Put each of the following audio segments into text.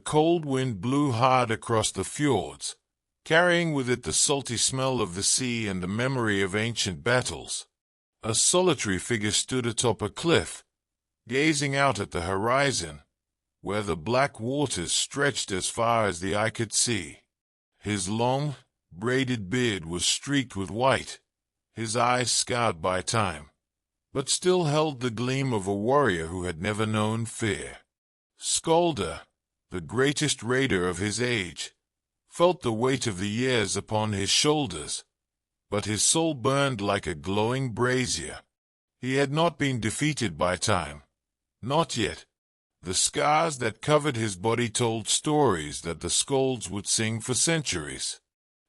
cold wind blew hard across the fjords, carrying with it the salty smell of the sea and the memory of ancient battles. A solitary figure stood atop a cliff, gazing out at the horizon, where the black waters stretched as far as the eye could see. His long, braided beard was streaked with white, his eyes scarred by time, but still held the gleam of a warrior who had never known fear. Skaldor, the greatest raider of his age, felt the weight of the years upon his shoulders, but his soul burned like a glowing brazier. He had not been defeated by time, not yet. The scars that covered his body told stories that the skalds would sing for centuries.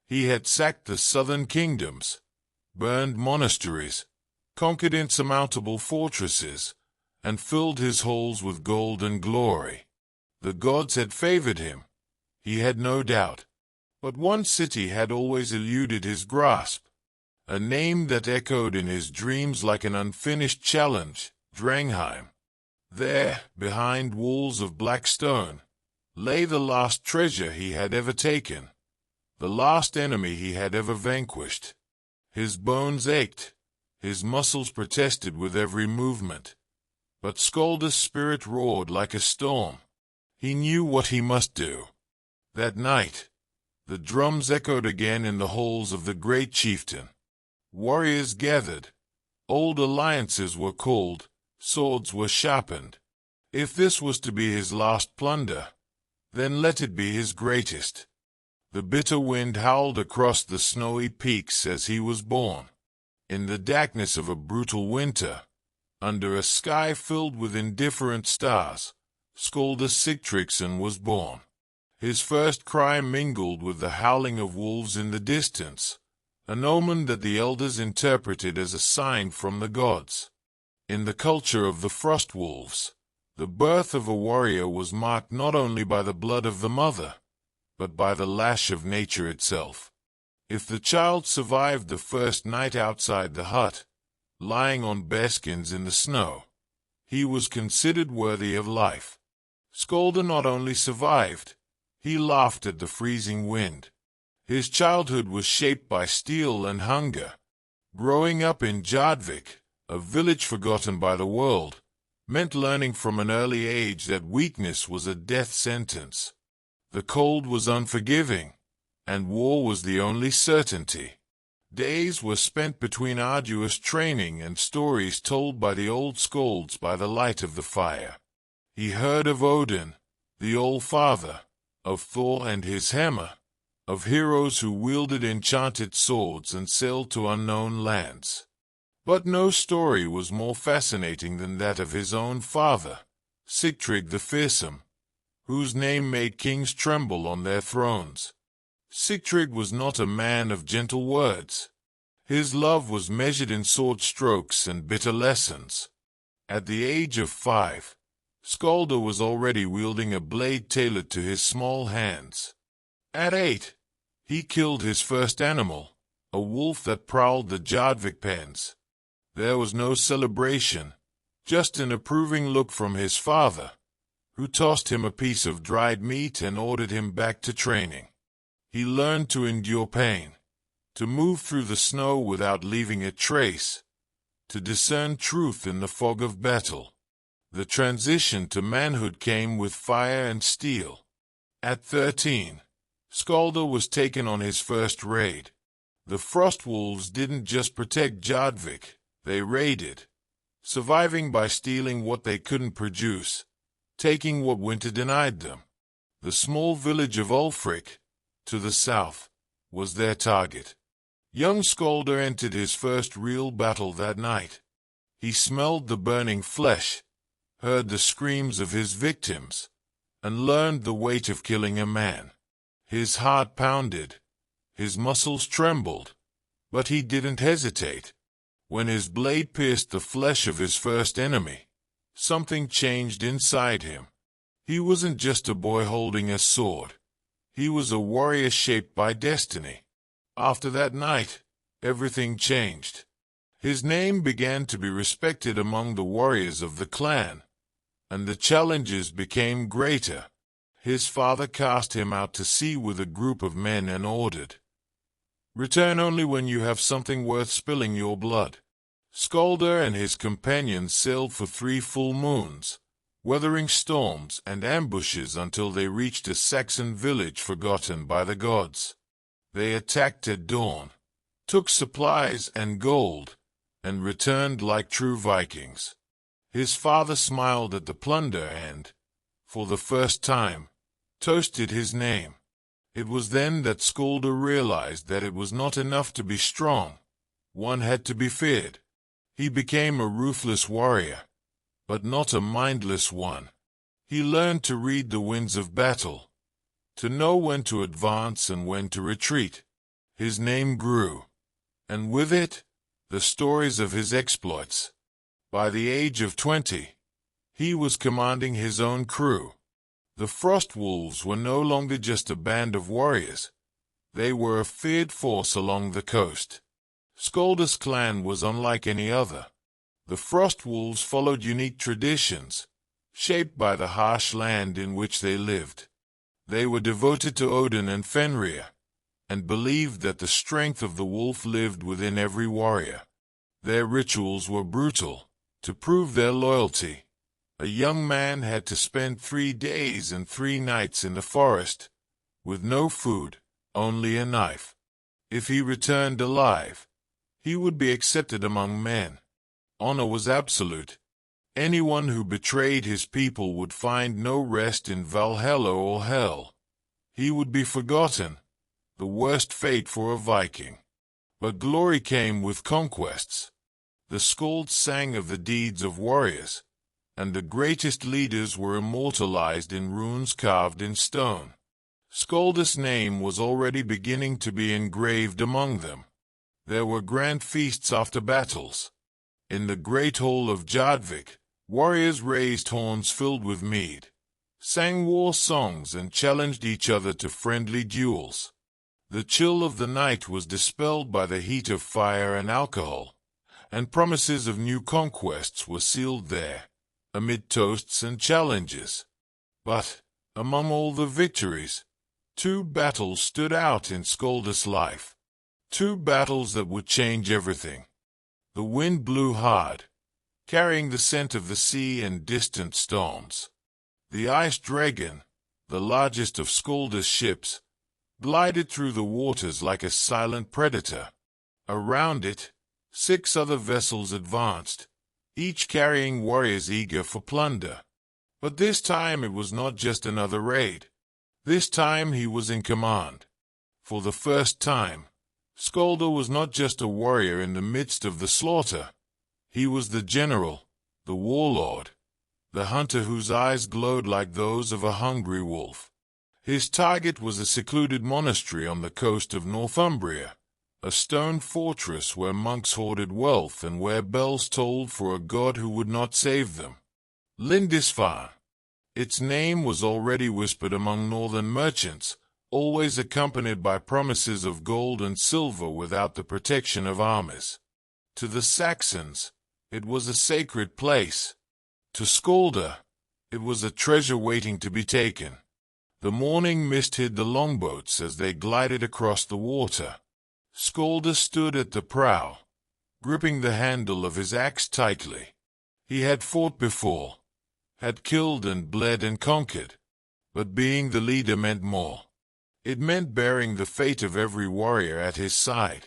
He had sacked the southern kingdoms, burned monasteries, conquered insurmountable fortresses, and filled his halls with gold and glory. The gods had favored him, he had no doubt. But one city had always eluded his grasp, a name that echoed in his dreams like an unfinished challenge, Drangheim. There, behind walls of black stone, lay the last treasure he had ever taken, the last enemy he had ever vanquished. His bones ached, his muscles protested with every movement, but Skaldor's spirit roared like a storm. He knew what he must do. That night, the drums echoed again in the halls of the great chieftain. Warriors gathered, old alliances were called, swords were sharpened. If this was to be his last plunder, then let it be his greatest. The bitter wind howled across the snowy peaks as he was born. In the darkness of a brutal winter, under a sky filled with indifferent stars, Skaldor Sigtryggsson was born. His first cry mingled with the howling of wolves in the distance, an omen that the elders interpreted as a sign from the gods. In the culture of the frost wolves, the birth of a warrior was marked not only by the blood of the mother, but by the lash of nature itself. If the child survived the first night outside the hut, lying on bearskins in the snow, he was considered worthy of life. Skaldor not only survived, he laughed at the freezing wind. His childhood was shaped by steel and hunger. Growing up in Jardvik, a village forgotten by the world, meant learning from an early age that weakness was a death sentence. The cold was unforgiving, and war was the only certainty. Days were spent between arduous training and stories told by the old skalds by the light of the fire. He heard of Odin, the All-Father, of Thor and his hammer, of heroes who wielded enchanted swords and sailed to unknown lands. But no story was more fascinating than that of his own father, Sigtrygg the Fearsome, whose name made kings tremble on their thrones. Sigtrygg was not a man of gentle words. His love was measured in sword strokes and bitter lessons. At the age of 5, Skaldor was already wielding a blade tailored to his small hands. At 8, he killed his first animal, a wolf that prowled the Jardvik pens. There was no celebration, just an approving look from his father, who tossed him a piece of dried meat and ordered him back to training. He learned to endure pain, to move through the snow without leaving a trace, to discern truth in the fog of battle. The transition to manhood came with fire and steel. At 13, Skaldor was taken on his first raid. The frost wolves didn't just protect Jardvik, they raided, surviving by stealing what they couldn't produce, taking what winter denied them. The small village of Ulfric, to the south, was their target. Young Skaldor entered his first real battle that night. He smelled the burning flesh, heard the screams of his victims, and learned the weight of killing a man. His heart pounded, his muscles trembled, but he didn't hesitate. When his blade pierced the flesh of his first enemy, something changed inside him. He wasn't just a boy holding a sword. He was a warrior shaped by destiny. After that night, everything changed. His name began to be respected among the warriors of the clan, and the challenges became greater. His father cast him out to sea with a group of men and ordered, "Return only when you have something worth spilling your blood." Skaldor and his companions sailed for 3 full moons, weathering storms and ambushes until they reached a Saxon village forgotten by the gods. They attacked at dawn, took supplies and gold, and returned like true Vikings. His father smiled at the plunder and, for the first time, toasted his name. It was then that Skaldor realized that it was not enough to be strong. One had to be feared. He became a ruthless warrior, but not a mindless one. He learned to read the winds of battle, to know when to advance and when to retreat. His name grew, and with it, the stories of his exploits. By the age of 20, he was commanding his own crew. The Frost Wolves were no longer just a band of warriors. They were a feared force along the coast. Skaldor's clan was unlike any other. The Frost Wolves followed unique traditions, shaped by the harsh land in which they lived. They were devoted to Odin and Fenrir, and believed that the strength of the wolf lived within every warrior. Their rituals were brutal. To prove their loyalty, a young man had to spend 3 days and 3 nights in the forest, with no food, only a knife. If he returned alive, he would be accepted among men. Honor was absolute. Anyone who betrayed his people would find no rest in Valhalla or hell. He would be forgotten, the worst fate for a Viking. But glory came with conquests. The Skalds sang of the deeds of warriors, and the greatest leaders were immortalized in runes carved in stone. Skaldor's name was already beginning to be engraved among them. There were grand feasts after battles. In the great hall of Jadvik, warriors raised horns filled with mead, sang war songs and challenged each other to friendly duels. The chill of the night was dispelled by the heat of fire and alcohol, and promises of new conquests were sealed there, amid toasts and challenges. But, among all the victories, 2 battles stood out in Skaldor's life. 2 battles that would change everything. The wind blew hard, carrying the scent of the sea and distant storms. The ice dragon, the largest of Skaldor's ships, glided through the waters like a silent predator. Around it, 6 other vessels advanced, each carrying warriors eager for plunder. But this time it was not just another raid. This time he was in command. For the first time, Skaldor was not just a warrior in the midst of the slaughter. He was the general, the warlord, the hunter whose eyes glowed like those of a hungry wolf. His target was a secluded monastery on the coast of Northumbria, a stone fortress where monks hoarded wealth and where bells tolled for a god who would not save them. Lindisfarne. Its name was already whispered among northern merchants, always accompanied by promises of gold and silver without the protection of armies. To the Saxons, it was a sacred place. To Skaldor, it was a treasure waiting to be taken. The morning mist hid the longboats as they glided across the water. Skaldor stood at the prow, gripping the handle of his axe tightly. He had fought before, had killed and bled and conquered, but being the leader meant more. It meant bearing the fate of every warrior at his side.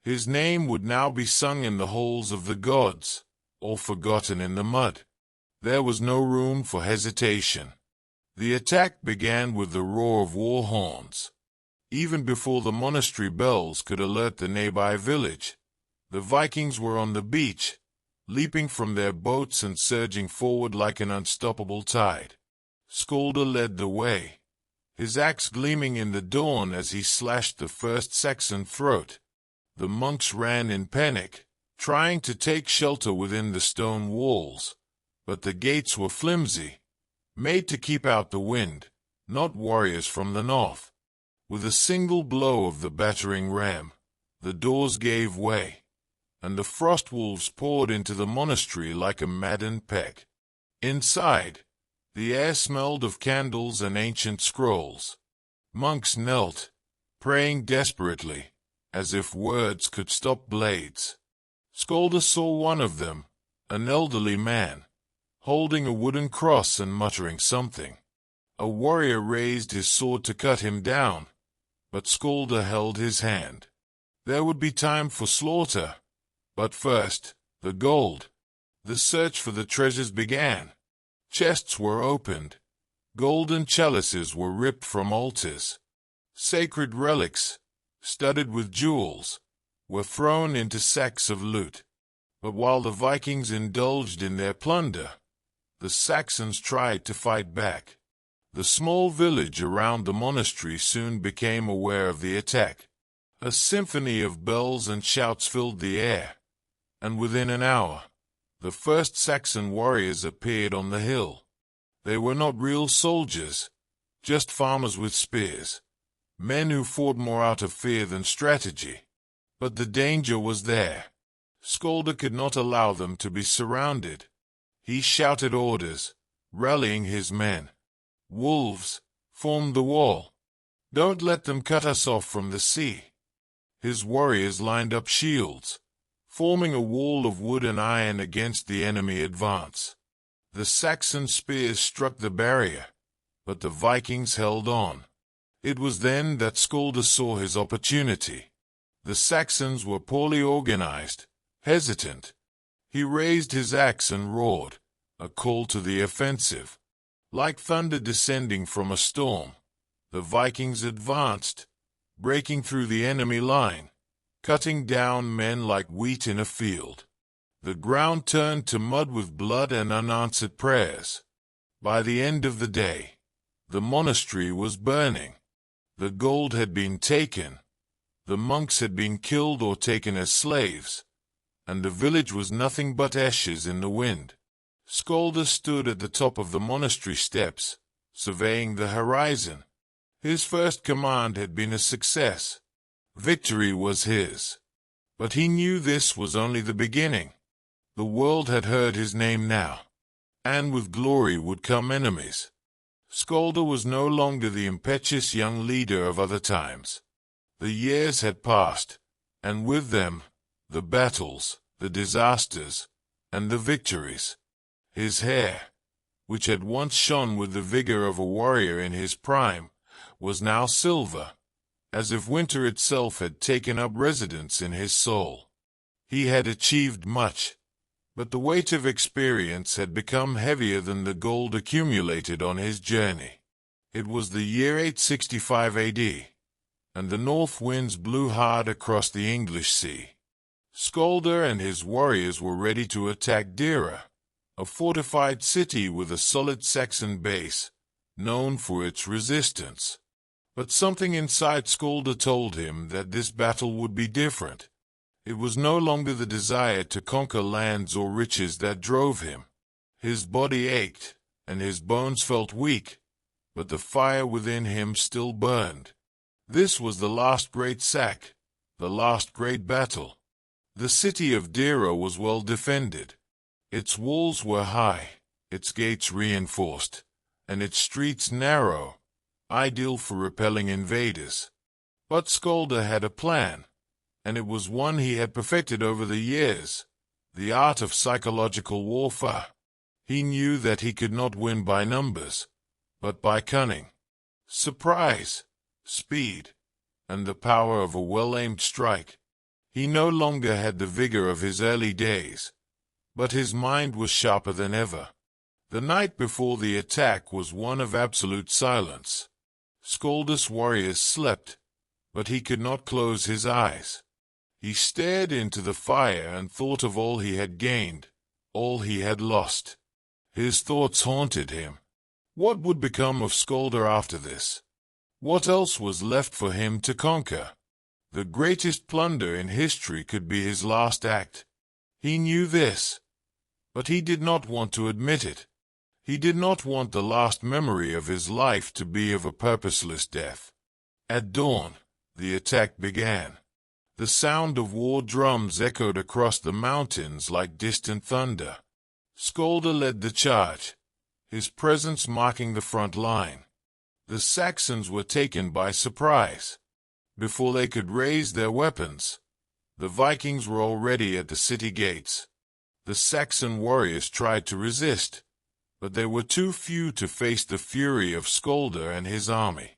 His name would now be sung in the halls of the gods, or forgotten in the mud. There was no room for hesitation. The attack began with the roar of war horns. Even before the monastery bells could alert the nearby village, the Vikings were on the beach, leaping from their boats and surging forward like an unstoppable tide. Skaldor led the way, his axe gleaming in the dawn as he slashed the first Saxon throat. The monks ran in panic, trying to take shelter within the stone walls, but the gates were flimsy, made to keep out the wind, not warriors from the north. With a single blow of the battering ram, the doors gave way, and the frost wolves poured into the monastery like a maddened pack. Inside, The air smelled of candles and ancient scrolls. Monks knelt, praying desperately, as if words could stop blades. Skaldor saw one of them, an elderly man, holding a wooden cross and muttering something. A warrior raised his sword to cut him down, but Skaldor held his hand. There would be time for slaughter, but first, the gold. The search for the treasures began. Chests were opened. Golden chalices were ripped from altars. Sacred relics, studded with jewels, were thrown into sacks of loot. But while the Vikings indulged in their plunder, the Saxons tried to fight back. The small village around the monastery soon became aware of the attack. A symphony of bells and shouts filled the air, and within an hour, the first Saxon warriors appeared on the hill. They were not real soldiers, just farmers with spears, men who fought more out of fear than strategy. But the danger was there. Skaldor could not allow them to be surrounded. He shouted orders, rallying his men. Wolves, form the wall. Don't let them cut us off from the sea. His warriors lined up shields, forming a wall of wood and iron against the enemy advance. The Saxon spears struck the barrier, but the Vikings held on. It was then that Skaldor saw his opportunity. The Saxons were poorly organized, hesitant. He raised his axe and roared, a call to the offensive. Like thunder descending from a storm, the Vikings advanced, breaking through the enemy line, cutting down men like wheat in a field. The ground turned to mud with blood and unanswered prayers. By the end of the day, the monastery was burning. The gold had been taken, the monks had been killed or taken as slaves, and the village was nothing but ashes in the wind. Skaldor stood at the top of the monastery steps, surveying the horizon. His first command had been a success. Victory was his. But he knew this was only the beginning. The world had heard his name now, and with glory would come enemies. Skaldor was no longer the impetuous young leader of other times. The years had passed, and with them, the battles, the disasters, and the victories. His hair, which had once shone with the vigor of a warrior in his prime, was now silver, as if winter itself had taken up residence in his soul. He had achieved much, but the weight of experience had become heavier than the gold accumulated on his journey. It was the year 865 AD, and the north winds blew hard across the English Sea. Skaldor and his warriors were ready to attack Dira, a fortified city with a solid Saxon base, known for its resistance. But something inside Skaldor told him that this battle would be different. It was no longer the desire to conquer lands or riches that drove him. His body ached, and his bones felt weak, but the fire within him still burned. This was the last great sack, the last great battle. The city of Dira was well defended. Its walls were high, its gates reinforced, and its streets narrow, ideal for repelling invaders. But Skaldor had a plan, and it was one he had perfected over the years, the art of psychological warfare. He knew that he could not win by numbers, but by cunning, surprise, speed, and the power of a well-aimed strike. He no longer had the vigor of his early days, but his mind was sharper than ever. The night before the attack was one of absolute silence. Skaldor's warriors slept, but he could not close his eyes. He stared into the fire and thought of all he had gained, all he had lost. His thoughts haunted him. What would become of Skaldor after this? What else was left for him to conquer? The greatest plunder in history could be his last act. He knew this, but he did not want to admit it. He did not want the last memory of his life to be of a purposeless death. At dawn, the attack began. The sound of war drums echoed across the mountains like distant thunder. Skaldor led the charge. his presence marking the front line. The Saxons were taken by surprise. Before they could raise their weapons, the Vikings were already at the city gates. The Saxon warriors tried to resist, but they were too few to face the fury of Skaldor and his army.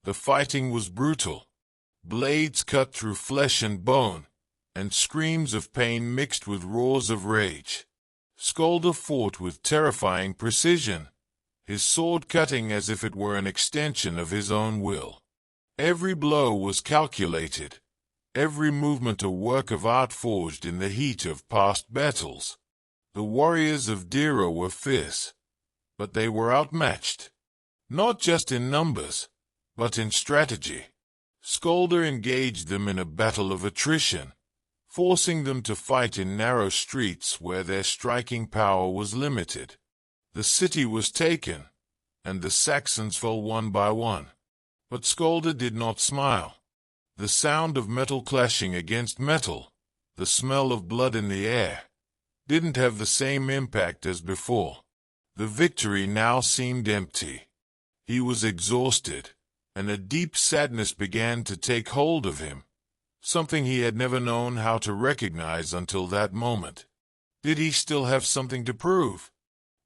The fighting was brutal. Blades cut through flesh and bone, and screams of pain mixed with roars of rage. Skaldor fought with terrifying precision, his sword cutting as if it were an extension of his own will. Every blow was calculated, every movement a work of art forged in the heat of past battles. The warriors of Dira were fierce, but they were outmatched, not just in numbers, but in strategy. Skaldor engaged them in a battle of attrition, forcing them to fight in narrow streets where their striking power was limited. The city was taken, and the Saxons fell one by one. But Skaldor did not smile. The sound of metal clashing against metal, the smell of blood in the air, didn't have the same impact as before. The victory now seemed empty. He was exhausted, and a deep sadness began to take hold of him, something he had never known how to recognize until that moment. Did he still have something to prove?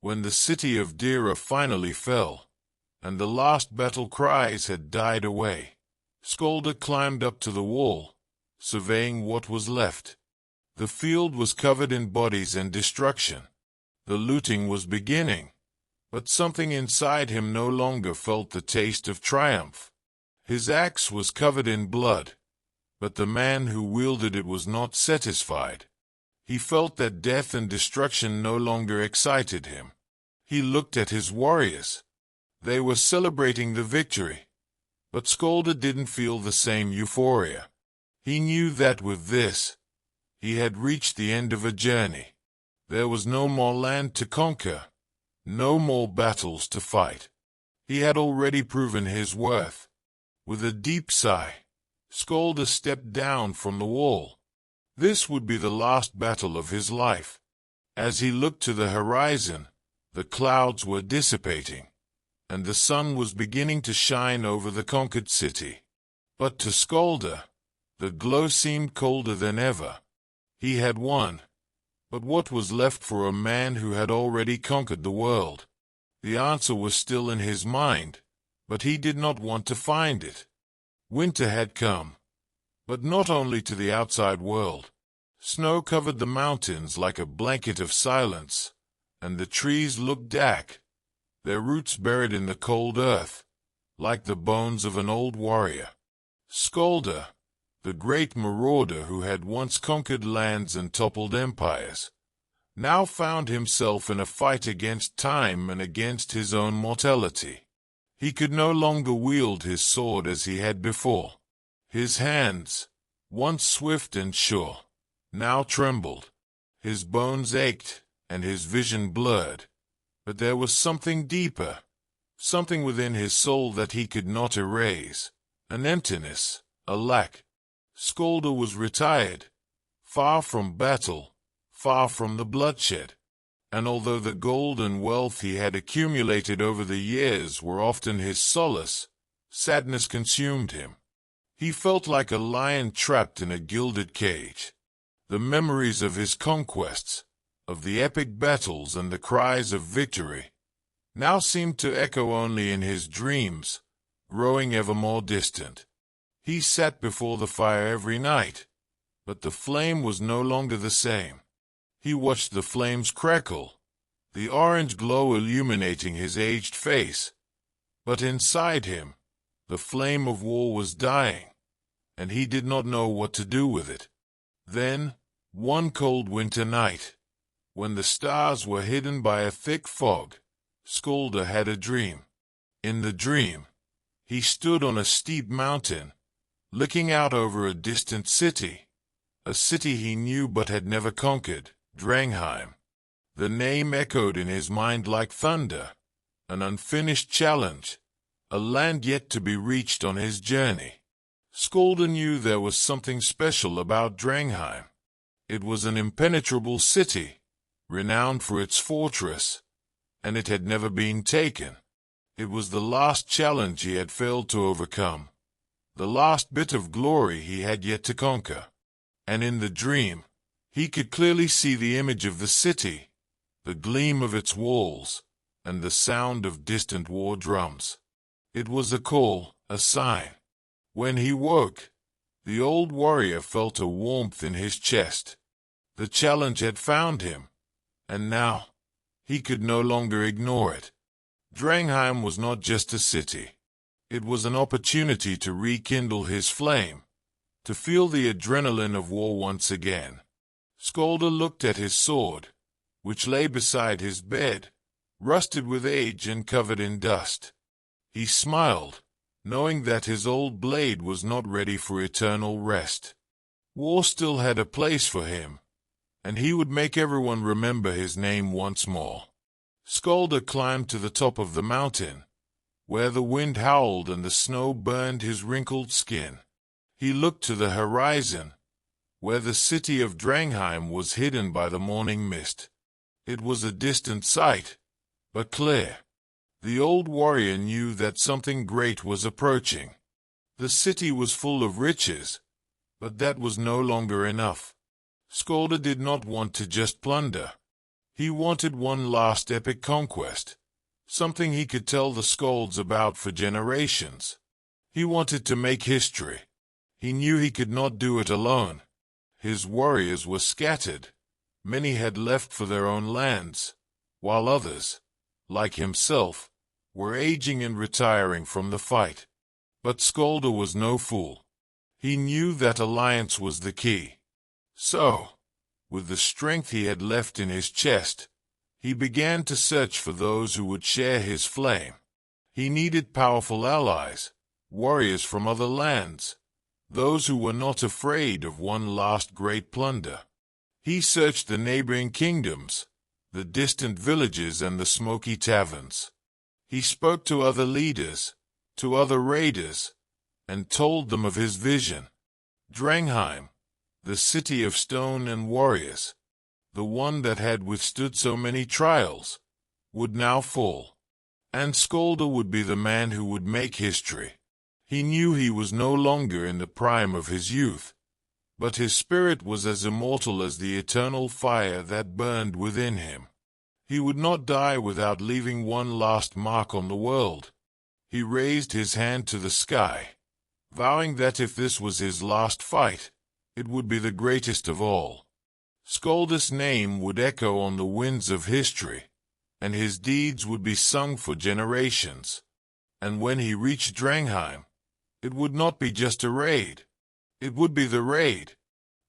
When the city of Dira finally fell, and the last battle cries had died away, Skaldor climbed up to the wall, surveying what was left. The field was covered in bodies and destruction. The looting was beginning, but something inside him no longer felt the taste of triumph. His axe was covered in blood, but the man who wielded it was not satisfied. He felt that death and destruction no longer excited him. He looked at his warriors. They were celebrating the victory, but Skaldor didn't feel the same euphoria. He knew that with this, he had reached the end of a journey. There was no more land to conquer, no more battles to fight. He had already proven his worth. With a deep sigh, Skaldor stepped down from the wall. This would be the last battle of his life. As he looked to the horizon, the clouds were dissipating, and the sun was beginning to shine over the conquered city. But to Skaldor, the glow seemed colder than ever. He had won, but what was left for a man who had already conquered the world? The answer was still in his mind, but he did not want to find it. Winter had come, but not only to the outside world. Snow covered the mountains like a blanket of silence, and the trees looked dark, their roots buried in the cold earth, like the bones of an old warrior. Skaldor, the great marauder who had once conquered lands and toppled empires, now found himself in a fight against time and against his own mortality. He could no longer wield his sword as he had before. His hands, once swift and sure, now trembled. His bones ached, and his vision blurred. But there was something deeper, something within his soul that he could not erase, an emptiness, a lack. Skaldor was retired, far from battle, far from the bloodshed. And although the gold and wealth he had accumulated over the years were often his solace, sadness consumed him. He felt like a lion trapped in a gilded cage. The memories of his conquests, of the epic battles and the cries of victory, now seemed to echo only in his dreams, growing ever more distant. He sat before the fire every night, but the flame was no longer the same. He watched the flames crackle, the orange glow illuminating his aged face. But inside him, the flame of war was dying, and he did not know what to do with it. Then, one cold winter night, when the stars were hidden by a thick fog, Skaldor had a dream. In the dream, he stood on a steep mountain, looking out over a distant city, a city he knew but had never conquered. Drangheim. The name echoed in his mind like thunder, an unfinished challenge, a land yet to be reached on his journey. Skaldor knew there was something special about Drangheim. It was an impenetrable city, renowned for its fortress, and it had never been taken. It was the last challenge he had failed to overcome, the last bit of glory he had yet to conquer. And in the dream, he could clearly see the image of the city, the gleam of its walls, and the sound of distant war drums. It was a call, a sign. When he woke, the old warrior felt a warmth in his chest. The challenge had found him, and now he could no longer ignore it. Dranheim was not just a city. It was an opportunity to rekindle his flame, to feel the adrenaline of war once again. Skaldor looked at his sword, which lay beside his bed, rusted with age and covered in dust. He smiled, knowing that his old blade was not ready for eternal rest. War still had a place for him, and he would make everyone remember his name once more. Skaldor climbed to the top of the mountain, where the wind howled and the snow burned his wrinkled skin. He looked to the horizon, where the city of Dranheim was hidden by the morning mist. It was a distant sight, but clear. The old warrior knew that something great was approaching. The city was full of riches, but that was no longer enough. Skaldor did not want to just plunder. He wanted one last epic conquest, something he could tell the Skalds about for generations. He wanted to make history. He knew he could not do it alone. His warriors were scattered. Many had left for their own lands, while others, like himself, were aging and retiring from the fight. But Skaldor was no fool. He knew that alliance was the key. So, with the strength he had left in his chest, he began to search for those who would share his flame. He needed powerful allies, warriors from other lands, those who were not afraid of one last great plunder. He searched the neighboring kingdoms, the distant villages and the smoky taverns. He spoke to other leaders, to other raiders, and told them of his vision. Dranheim, the city of stone and warriors, the one that had withstood so many trials, would now fall. And Skaldor would be the man who would make history. He knew he was no longer in the prime of his youth, but his spirit was as immortal as the eternal fire that burned within him. He would not die without leaving one last mark on the world. He raised his hand to the sky, vowing that if this was his last fight, it would be the greatest of all. Skaldor's name would echo on the winds of history, and his deeds would be sung for generations. And when he reached Dranheim, it would not be just a raid. It would be the raid,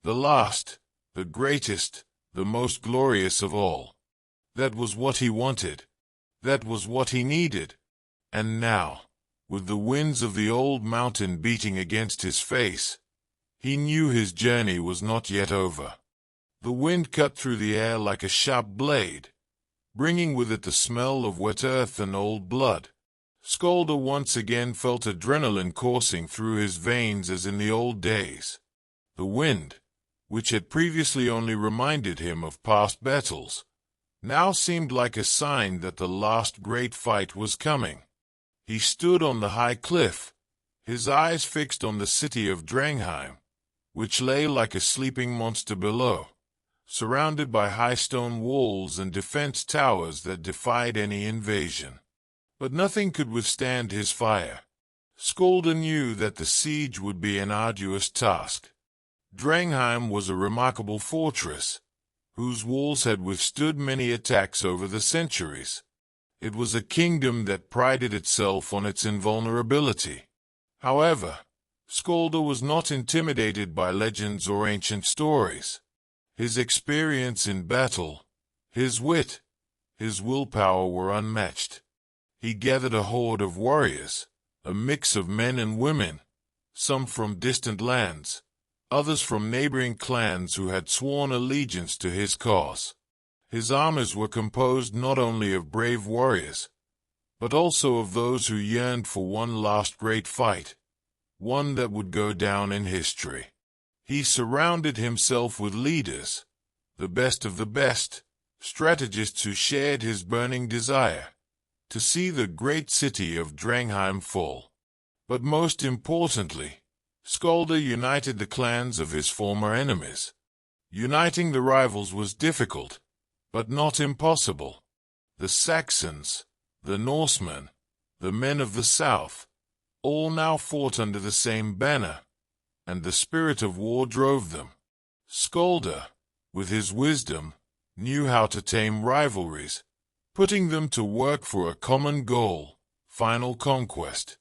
the last, the greatest, the most glorious of all. That was what he wanted. That was what he needed. And now, with the winds of the old mountain beating against his face, he knew his journey was not yet over. The wind cut through the air like a sharp blade, bringing with it the smell of wet earth and old blood. Skaldor once again felt adrenaline coursing through his veins as in the old days. The wind, which had previously only reminded him of past battles, now seemed like a sign that the last great fight was coming. He stood on the high cliff, his eyes fixed on the city of Dranheim, which lay like a sleeping monster below, surrounded by high stone walls and defense towers that defied any invasion. But nothing could withstand his fire. Skaldor knew that the siege would be an arduous task. Dranheim was a remarkable fortress, whose walls had withstood many attacks over the centuries. It was a kingdom that prided itself on its invulnerability. However, Skaldor was not intimidated by legends or ancient stories. His experience in battle, his wit, his willpower were unmatched. He gathered a horde of warriors, a mix of men and women, some from distant lands, others from neighboring clans who had sworn allegiance to his cause. His armies were composed not only of brave warriors, but also of those who yearned for one last great fight, one that would go down in history. He surrounded himself with leaders, the best of the best, strategists who shared his burning desire to see the great city of Drangheim fall. But most importantly, Skaldor united the clans of his former enemies. Uniting the rivals was difficult, but not impossible. The Saxons, the Norsemen, the men of the south, all now fought under the same banner, and the spirit of war drove them. Skaldor, with his wisdom, knew how to tame rivalries, putting them to work for a common goal, final conquest.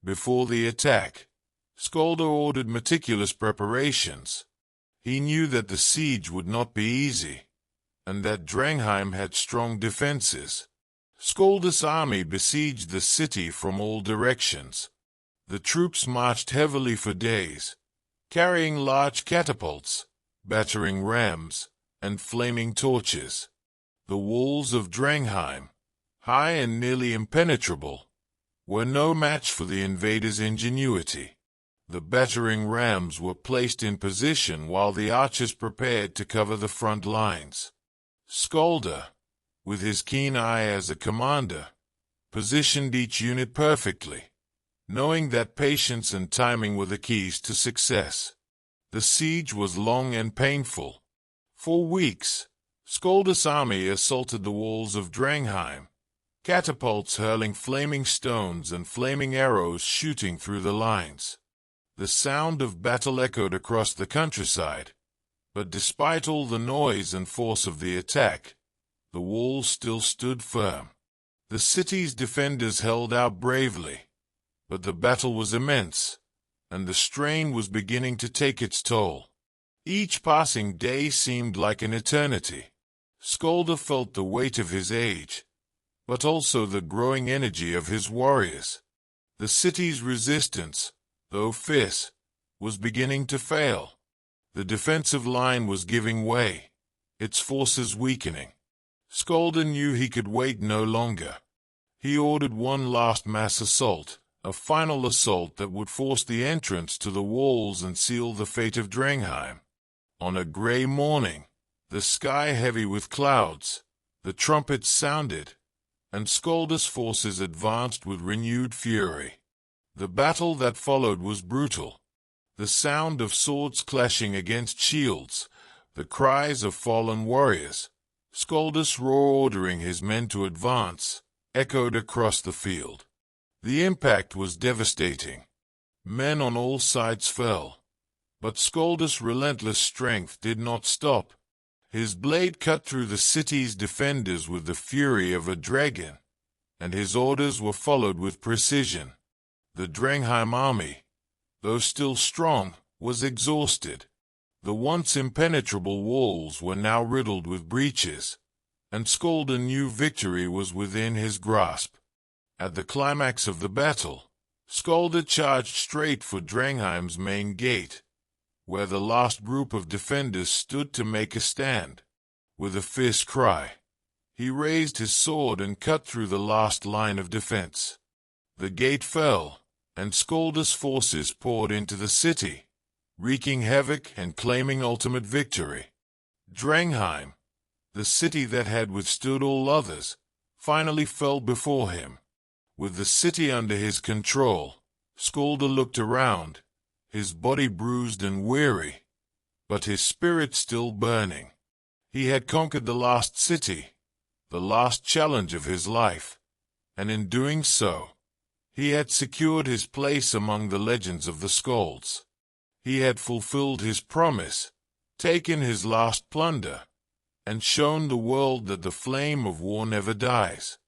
Before the attack, Skaldor ordered meticulous preparations. He knew that the siege would not be easy, and that Drangheim had strong defenses. Skaldor's army besieged the city from all directions. The troops marched heavily for days, carrying large catapults, battering rams, and flaming torches. The walls of Drangheim, high and nearly impenetrable, were no match for the invaders' ingenuity. The battering rams were placed in position while the archers prepared to cover the front lines. Skaldor, with his keen eye as a commander, positioned each unit perfectly, knowing that patience and timing were the keys to success. The siege was long and painful. For weeks, Skaldor's army assaulted the walls of Drangheim, catapults hurling flaming stones and flaming arrows shooting through the lines. The sound of battle echoed across the countryside, but despite all the noise and force of the attack, the walls still stood firm. The city's defenders held out bravely, but the battle was immense, and the strain was beginning to take its toll. Each passing day seemed like an eternity. Skaldor felt the weight of his age, but also the growing energy of his warriors. The city's resistance, though fierce, was beginning to fail. The defensive line was giving way, its forces weakening. Skaldor knew he could wait no longer. He ordered one last mass assault, a final assault that would force the entrance to the walls and seal the fate of Drangheim. On a gray morning, the sky heavy with clouds, the trumpets sounded, and Skaldor's forces advanced with renewed fury. The battle that followed was brutal. The sound of swords clashing against shields, the cries of fallen warriors, Skaldor's roar ordering his men to advance, echoed across the field. The impact was devastating. Men on all sides fell, but Skaldor's relentless strength did not stop. His blade cut through the city's defenders with the fury of a dragon, and his orders were followed with precision. The Drangheim army, though still strong, was exhausted. The once impenetrable walls were now riddled with breaches, and Skaldor knew victory was within his grasp. At the climax of the battle, Skaldor charged straight for Drangheim's main gate, where the last group of defenders stood to make a stand. With a fierce cry, he raised his sword and cut through the last line of defense. The gate fell, and Skaldor's forces poured into the city, wreaking havoc and claiming ultimate victory. Drangheim, the city that had withstood all others, finally fell before him. With the city under his control, Skaldor looked around, his body bruised and weary, but his spirit still burning. He had conquered the last city, the last challenge of his life, and in doing so, he had secured his place among the legends of the Skalds. He had fulfilled his promise, taken his last plunder, and shown the world that the flame of war never dies.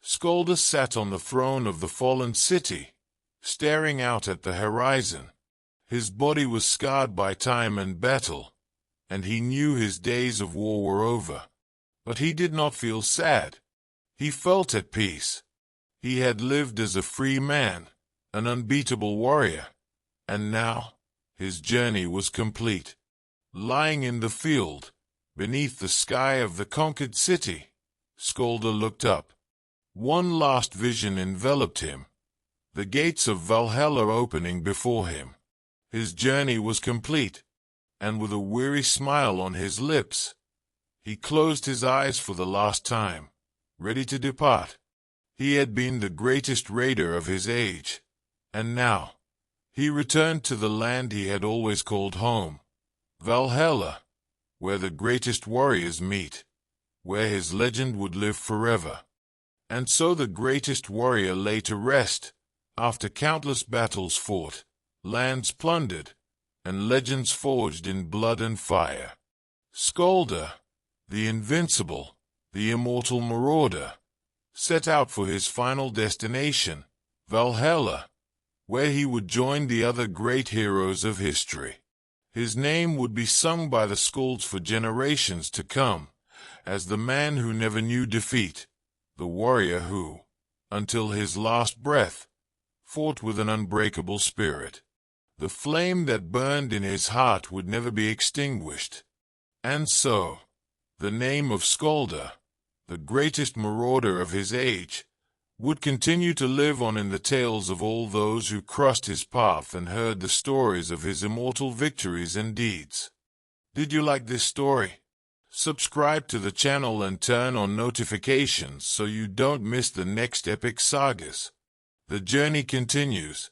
Skaldor sat on the throne of the fallen city, staring out at the horizon. His body was scarred by time and battle, and he knew his days of war were over. But he did not feel sad. He felt at peace. He had lived as a free man, an unbeatable warrior, and now his journey was complete. Lying in the field, beneath the sky of the conquered city, Skaldor looked up. One last vision enveloped him, the gates of Valhalla opening before him. His journey was complete, and with a weary smile on his lips, He closed his eyes for the last time, ready to depart. He had been the greatest raider of his age, and now he returned to the land he had always called home, Valhalla, where the greatest warriors meet, where his legend would live forever. And so the greatest warrior lay to rest, after countless battles fought, lands plundered, and legends forged in blood and fire. Skaldor, the invincible, the immortal marauder, set out for his final destination, Valhalla, where he would join the other great heroes of history. His name would be sung by the Skalds for generations to come, as the man who never knew defeat, the warrior who, until his last breath, fought with an unbreakable spirit. The flame that burned in his heart would never be extinguished. And so, the name of Skaldor, the greatest marauder of his age, would continue to live on in the tales of all those who crossed his path and heard the stories of his immortal victories and deeds. Did you like this story? Subscribe to the channel and turn on notifications so you don't miss the next epic sagas. The journey continues.